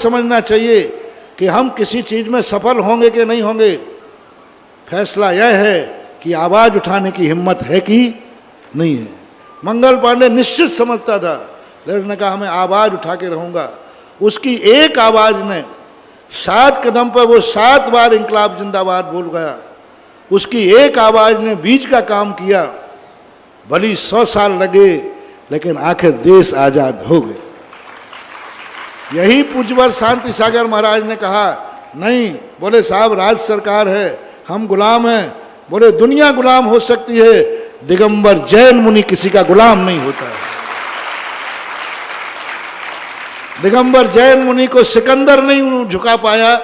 समझना चाहिए कि हम किसी चीज में सफल होंगे कि नहीं होंगे। फैसला यह है कि आवाज उठाने की हिम्मत है कि नहीं है। मंगल पांडे निश्चित समझता था, लेकिन उसने कहा मैं आवाज उठा के रहूंगा। उसकी एक आवाज ने 7 कदम पर वो 7 बार इंकलाब जिंदाबाद बोल गया। उसकी एक आवाज ने बीज का काम किया। भली 100 साल लगे, लेकिन आखिर देश आजाद हो गया। यही पूज्यवर शांति सागर महाराज ने कहा, नहीं बोले साहब राज सरकार है, हम गुलाम हैं। बोले दुनिया गुलाम हो सकती है, दिगंबर जैन मुनि किसी का गुलाम नहीं होता है। दिगंबर जैन मुनि को सिकंदर नहीं झुका पाया,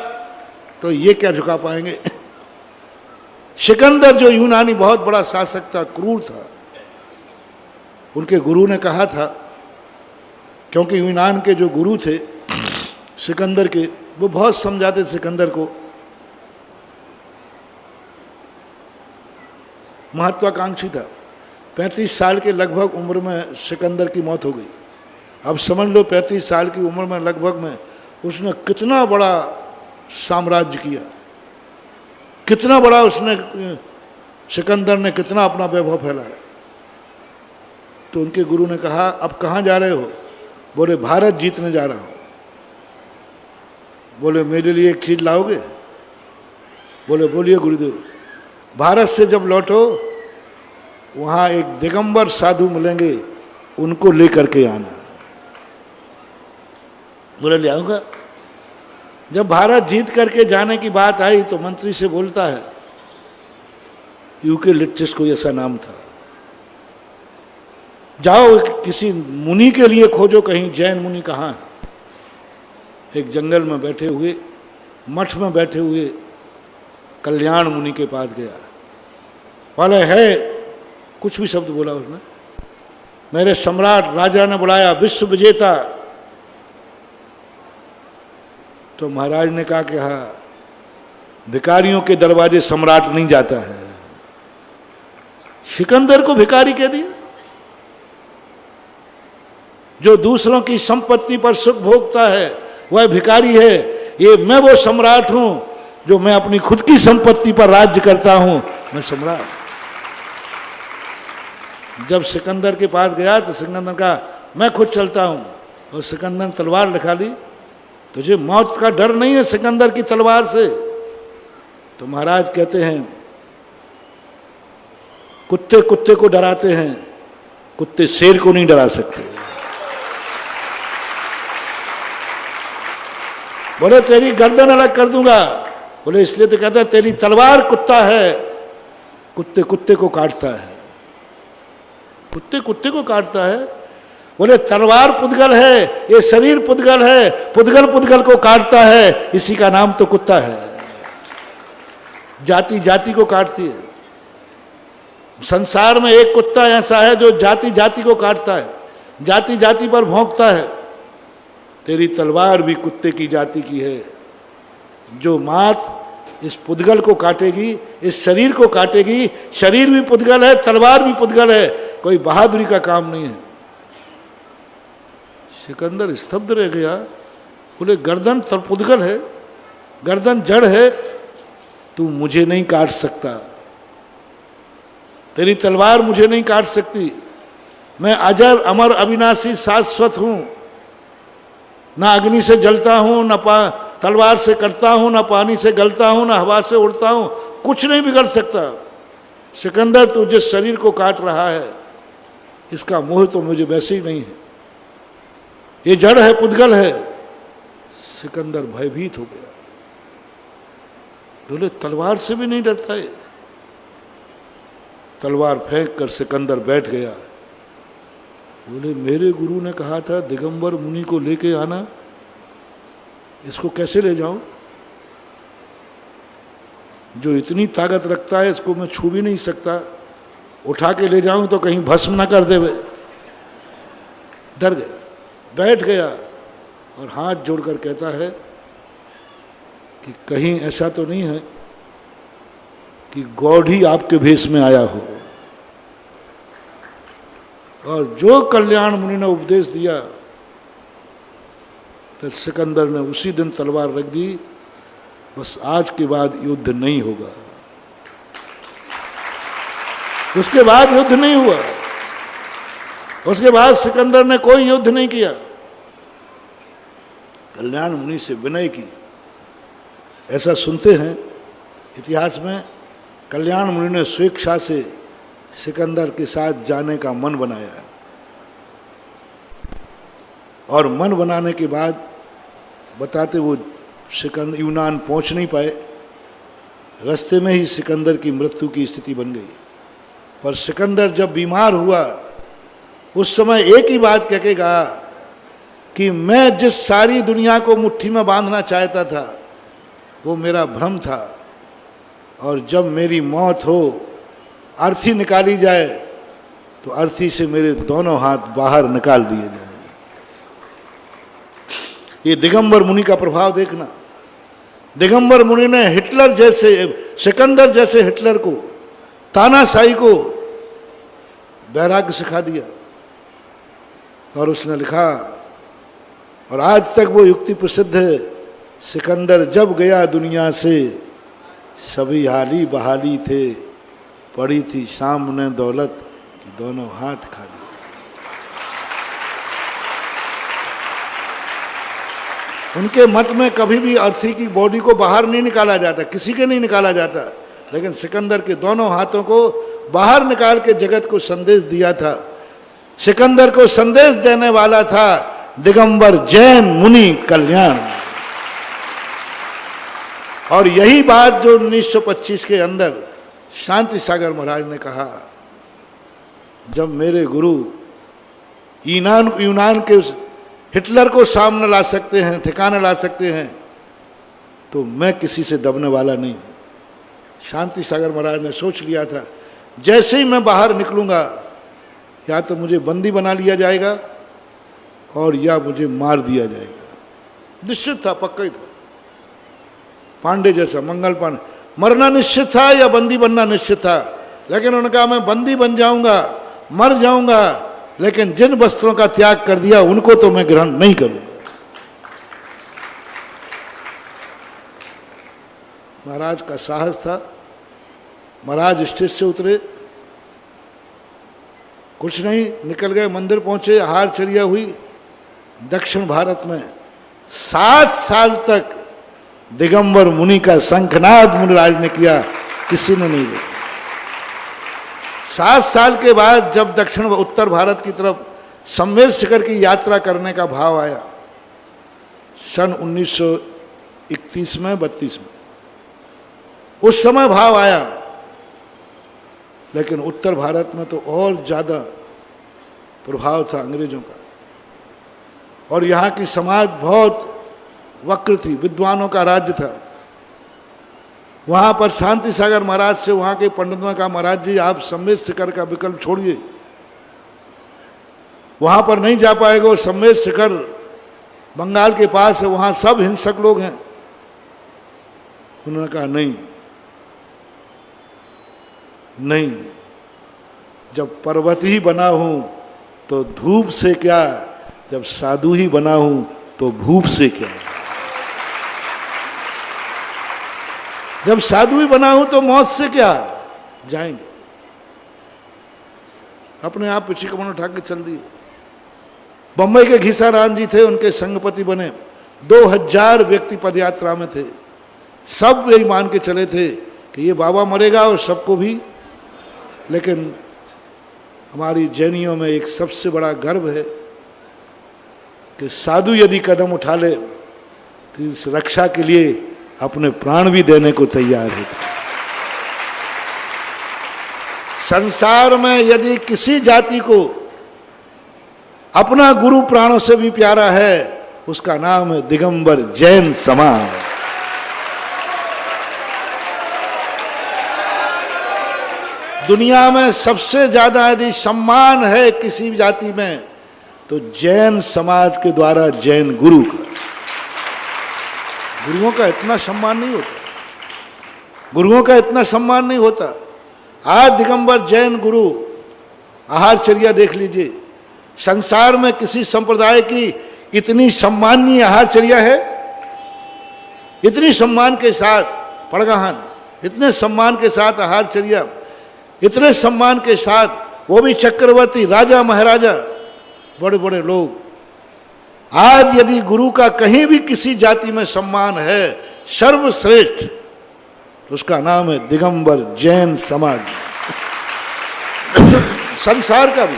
तो ये क्या झुका पाएंगे। सिकंदर जो यूनानी बहुत बड़ा शासक था, क्रूर था, उनके गुरु ने कहा था, क्योंकि यूनान के जो गुरु थे सिकंदर के, वो बहुत समझाते सिकंदर को। महत्वाकांक्षी था। 35 साल के लगभग उम्र में सिकंदर की मौत हो गई। अब समझ लो 35 साल की उम्र में लगभग में उसने कितना बड़ा साम्राज्य किया, कितना बड़ा उसने, सिकंदर ने कितना अपना वैभव फैलाया। तो उनके गुरु ने कहा अब कहाँ जा रहे हो। बोले भारत जीतने जा रहा हूँ। बोले मेरे लिए एक चीज लाओगे। बोले बोलिए गुरुदेव। भारत से जब लौटो वहाँ एक दिगंबर साधु मिलेंगे, उनको लेकर के आना। बोले ले आऊँगा। जब भारत जीत करके जाने की बात आई तो मंत्री से बोलता है, यूकेलिप्टस कोई ऐसा नाम था, जाओ किसी मुनि के लिए खोजो, कहीं जैन मुनि कहाँ है। एक जंगल में बैठे हुए, मठ में बैठे हुए कल्याण मुनि के पास गया। वाले है, कुछ भी शब्द बोला उसने। मेरे सम्राट राजा ने बुलाया, विश्व विजेता। तो महाराज ने कहा कि हाँ, भिखारियों के दरवाजे सम्राट नहीं जाता है। सिकंदर को भिखारी कह दिया। जो दूसरों की संपत्ति पर सुख भोगता है वह भिखारी है। ये मैं वो सम्राट हूं जो मैं अपनी खुद की संपत्ति पर राज्य करता हूं, मैं सम्राट। जब सिकंदर के पास गया तो सिकंदर कहा मैं खुद चलता हूं। और सिकंदर ने तलवार दिखा ली। तुझे मौत का डर नहीं है सिकंदर की तलवार से। तो महाराज कहते हैं कुत्ते कुत्ते को डराते हैं, कुत्ते शेर को नहीं डरा सकते। बोले तेरी गर्दन अलग कर दूंगा। बोले इसलिए तो कहता है तेरी तलवार कुत्ता है, कुत्ते कुत्ते को काटता है, कुत्ते कुत्ते को काटता है। बोले तलवार पुद्गल है, ये शरीर पुद्गल है, पुद्गल पुद्गल को काटता है, इसी का नाम तो कुत्ता है। जाति जाति को काटती है। संसार में एक कुत्ता ऐसा है जो जाति जाति को काटता है, जाति जाति पर भौंकता है। तेरी तलवार भी कुत्ते की जाति की है। जो मात इस पुद्गल को काटेगी, इस शरीर को काटेगी, शरीर भी पुद्गल है, तलवार भी पुद्गल है, कोई बहादुरी का काम नहीं है। सिकंदर स्तब्ध रह गया। बोले गर्दन पुद्गल है, गर्दन जड़ है, तू मुझे नहीं काट सकता, तेरी तलवार मुझे नहीं काट सकती। मैं अजर अमर अविनाशी शाश्वत हूं, ना अग्नि से जलता हूं, ना तलवार से कटता हूं, ना पानी से गलता हूं, ना हवा से उड़ता हूं, कुछ नहीं बिगड़ सकता। सिकंदर तू जिस शरीर को काट रहा है, इसका मोह तो मुझे वैसे ही नहीं है, ये जड़ है, पुद्गल है। सिकंदर भयभीत हो गया। बोले तलवार से भी नहीं डरता है। तलवार फेंक कर सिकंदर बैठ गया। बोले मेरे गुरु ने कहा था दिगंबर मुनि को लेके आना, इसको कैसे ले जाऊं। जो इतनी ताकत रखता है इसको मैं छू भी नहीं सकता, उठा के ले जाऊं तो कहीं भस्म ना कर देवे। डर गया, बैठ गया और हाथ जोड़कर कहता है कि कहीं ऐसा तो नहीं है कि गॉड ही आपके भेष में आया हो। और जो कल्याण मुनि ने उपदेश दिया फिर सिकंदर ने उसी दिन तलवार रख दी, बस आज के बाद युद्ध नहीं होगा। उसके बाद युद्ध नहीं हुआ। उसके बाद सिकंदर ने कोई युद्ध नहीं किया। कल्याण मुनि से विनय की। ऐसा सुनते हैं इतिहास में, कल्याण मुनि ने स्वेच्छा से सिकंदर के साथ जाने का मन बनाया और मन बनाने के बाद बताते वो सिकंदर यूनान पहुंच नहीं पाए। रास्ते में ही सिकंदर की मृत्यु की स्थिति बन गई। पर सिकंदर जब बीमार हुआ उस समय एक ही बात कह के कहा कि मैं जिस सारी दुनिया को मुट्ठी में बांधना चाहता था वो मेरा भ्रम था, और जब मेरी मौत हो, अर्थी निकाली जाए तो अर्थी से मेरे दोनों हाथ बाहर निकाल दिए जाए। ये दिगंबर मुनि का प्रभाव देखना। दिगंबर मुनि ने हिटलर जैसे, सिकंदर जैसे हिटलर को, तानाशाही को वैराग्य सिखा दिया। और उसने लिखा, और आज तक वो युक्ति प्रसिद्ध है, सिकंदर जब गया दुनिया से सभी हाली बहाली थे, पड़ी थी सामने दौलत कि दोनों हाथ खाली। उनके मत में कभी भी अर्थी की बॉडी को बाहर नहीं निकाला जाता, किसी के नहीं निकाला जाता, लेकिन सिकंदर के दोनों हाथों को बाहर निकाल के जगत को संदेश दिया था। सिकंदर को संदेश देने वाला था दिगंबर जैन मुनि कल्याण। और यही बात जो 1925 के अंदर शांति सागर महाराज ने कहा, जब मेरे गुरु यूनान के हिटलर को सामने ला सकते हैं, ठिकाने ला सकते हैं, तो मैं किसी से दबने वाला नहीं। शांति सागर महाराज ने सोच लिया था, जैसे ही मैं बाहर निकलूंगा या तो मुझे बंदी बना लिया जाएगा और या मुझे मार दिया जाएगा। निश्चित था, पक्का ही था। पांडे जैसा, मंगल पांडे, मरना निश्चित था या बंदी बनना निश्चित था, लेकिन उन्होंने कहा मैं बंदी बन जाऊंगा, मर जाऊंगा, लेकिन जिन वस्त्रों का त्याग कर दिया उनको तो मैं ग्रहण नहीं करूंगा। महाराज का साहस था। महाराज स्टेज से उतरे, कुछ नहीं, निकल गए, मंदिर पहुंचे, हार चढ़िया हुई। दक्षिण भारत में 7 साल तक दिगंबर मुनि का शंखनाद मुनिराज ने किया, किसी ने नहीं देखा। 7 साल के बाद जब दक्षिण उत्तर भारत की तरफ सम्मेद शिखर की यात्रा करने का भाव आया, सन 1931 में 32 में, उस समय भाव आया, लेकिन उत्तर भारत में तो और ज्यादा प्रभाव था अंग्रेजों का। और यहाँ की समाज बहुत वक्र थी, विद्वानों का राज्य था। वहाँ पर शांति सागर महाराज से वहाँ के पंडितों ने कहा, महाराज जी आप सम्मेद शिखर का विकल्प छोड़िए, वहाँ पर नहीं जा पाएगा, और सम्मेद शिखर बंगाल के पास है, वहाँ सब हिंसक लोग हैं। उन्होंने कहा नहीं नहीं, जब पर्वत ही बना हूं तो धूप से क्या, जब साधु ही बना हूं तो भूप से क्या। जब साधु ही बना हूं तो मौत से क्या जाएंगे। अपने आप पीछे कमर उठा के चल दिए। बंबई के घीसाराम जी थे, उनके संगपति बने। 2000 व्यक्ति पदयात्रा में थे। सब यही मान के चले थे कि ये बाबा मरेगा और सबको भी। लेकिन हमारी जैनियों में एक सबसे बड़ा गर्व है कि साधु यदि कदम उठा ले तो इस रक्षा के लिए अपने प्राण भी देने को तैयार है। संसार में यदि किसी जाति को अपना गुरु प्राणों से भी प्यारा है, उसका नाम है दिगंबर जैन समाज। दुनिया में सबसे ज्यादा यदि सम्मान है किसी जाति में तो जैन समाज के द्वारा जैन गुरु का। गुरुओं का इतना सम्मान नहीं होता, गुरुओं का इतना सम्मान नहीं होता। आज दिगंबर जैन गुरु आहारचर्या देख लीजिए। संसार में किसी संप्रदाय की इतनी सम्माननीय आहारचर्या है, इतनी सम्मान के साथ पड़गाहन, इतने सम्मान के साथ आहारचर्या, इतने सम्मान के साथ, वो भी चक्रवर्ती, राजा महाराजा, बड़े बड़े लोग। आज यदि गुरु का कहीं भी किसी जाति में सम्मान है सर्वश्रेष्ठ, तो उसका नाम है दिगंबर जैन समाज। संसार का भी,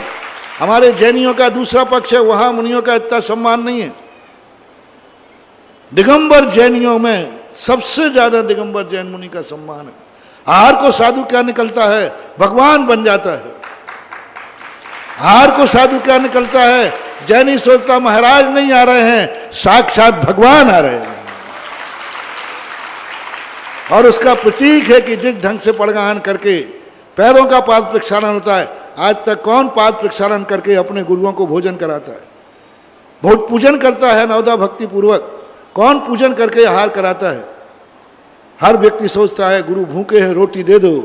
हमारे जैनियों का दूसरा पक्ष है, वहां मुनियों का इतना सम्मान नहीं है। दिगंबर जैनियों में सबसे ज्यादा दिगंबर जैन मुनि का सम्मान है। आहार को साधु क्या निकलता है, भगवान बन जाता है। आहार को साधु क्या निकलता है, जैनी सोचता महाराज नहीं आ रहे हैं, साक्षात भगवान आ रहे हैं। और उसका प्रतीक है कि जिस ढंग से पड़गाहन करके पैरों का पाद प्रक्षालन होता है, आज तक कौन पाद प्रक्षालन करके अपने गुरुओं को भोजन कराता है? बहुत पूजन करता है नवदा भक्ति पूर्वक, कौन पूजन करके आहार कराता है? हर व्यक्ति सोचता है गुरु भूखे हैं रोटी दे दो,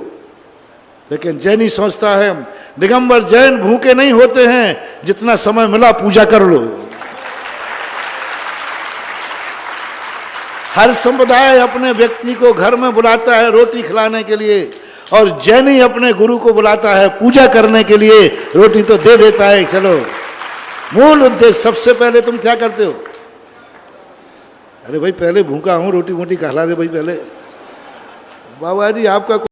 लेकिन जैनी सोचता है दिगंबर जैन भूखे नहीं होते हैं, जितना समय मिला पूजा कर लो। हर संप्रदाय अपने व्यक्ति को घर में बुलाता है रोटी खिलाने के लिए, और जैनी अपने गुरु को बुलाता है पूजा करने के लिए। रोटी तो दे देता है, चलो। मूल उद्देश्य, सबसे पहले तुम क्या करते हो? अरे भाई पहले भूखा हूं, रोटी मोटी खिला दे भाई पहले। बाबा जी आपका